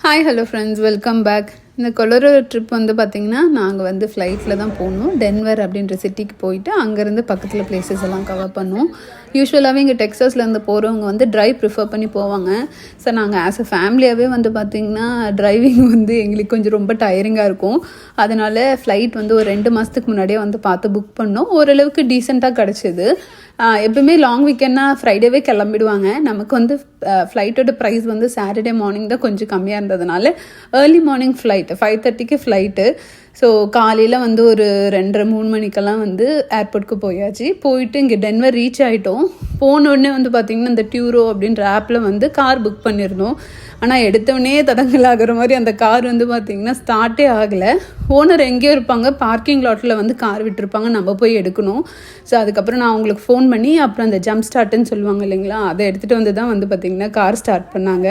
Hi hello friends, welcome back. இந்த கொலரோ trip வந்து பார்த்திங்கன்னா நாங்கள் வந்து ஃப்ளைட்டில் தான் போகணும். டென்வர் அப்படின்ற சிட்டிக்கு போயிட்டு அங்கேருந்து பக்கத்தில் பிளேசஸ் எல்லாம் கவர் பண்ணோம். யூஸ்வலாகவே இங்கே டெக்ஸாஸ்லேருந்து போகிறவங்க வந்து ட்ரைவ் ப்ரிஃபர் பண்ணி போவாங்க. ஸோ நாங்கள் ஆஸ் அ ஃபேமிலியாகவே வந்து பார்த்திங்கன்னா டிரைவிங் வந்து எங்களுக்கு கொஞ்சம் ரொம்ப டயரிங்காக இருக்கும். அதனால் ஃப்ளைட் வந்து ஒரு 2 மாதத்துக்கு முன்னாடியே வந்து பார்த்து புக் பண்ணோம். ஓரளவுக்கு டீசெண்டாக கிடச்சிது. எப்பவுமே லாங் வீக்கெண்ட்னா ஃப்ரைடேவே கிளம்பிடுவாங்க. நமக்கு வந்து ஃப்ளைட்டோட ப்ரைஸ் வந்து சாட்டர்டே மார்னிங் தான் கொஞ்சம் கம்மியாக இருந்ததுனால ஏர்லி மார்னிங் ஃப்ளைட் 5:30க்கு ஃப்ளைட்டு. ஸோ காலையில் வந்து ஒரு 2:30-3 மணிக்கெல்லாம் வந்து ஏர்போர்ட்டுக்கு போயாச்சு. போயிட்டு இங்கே டென்வர் ரீச் ஆகிட்டோம். போனோடனே வந்து பார்த்திங்கன்னா இந்த டியூரோ அப்படின்ற ஆப்பில் வந்து கார் புக் பண்ணியிருந்தோம். ஆனால் எடுத்தவொடனே தடங்கல் ஆகிற மாதிரி அந்த கார் வந்து பார்த்திங்கன்னா ஸ்டார்ட்டே ஆகலை. ஓனர் எங்கேயோ இருப்பாங்க, பார்க்கிங் லாட்டில் வந்து கார் விட்டுருப்பாங்க, நம்ம போய் எடுக்கணும். ஸோ அதுக்கப்புறம் நான் அவங்களுக்கு ஃபோன் பண்ணி அப்புறம் அந்த ஜம்ப் ஸ்டார்ட்டுன்னு சொல்லுவாங்க இல்லைங்களா, அதை எடுத்துகிட்டு வந்து தான் வந்து பார்த்திங்கன்னா கார் ஸ்டார்ட் பண்ணாங்க.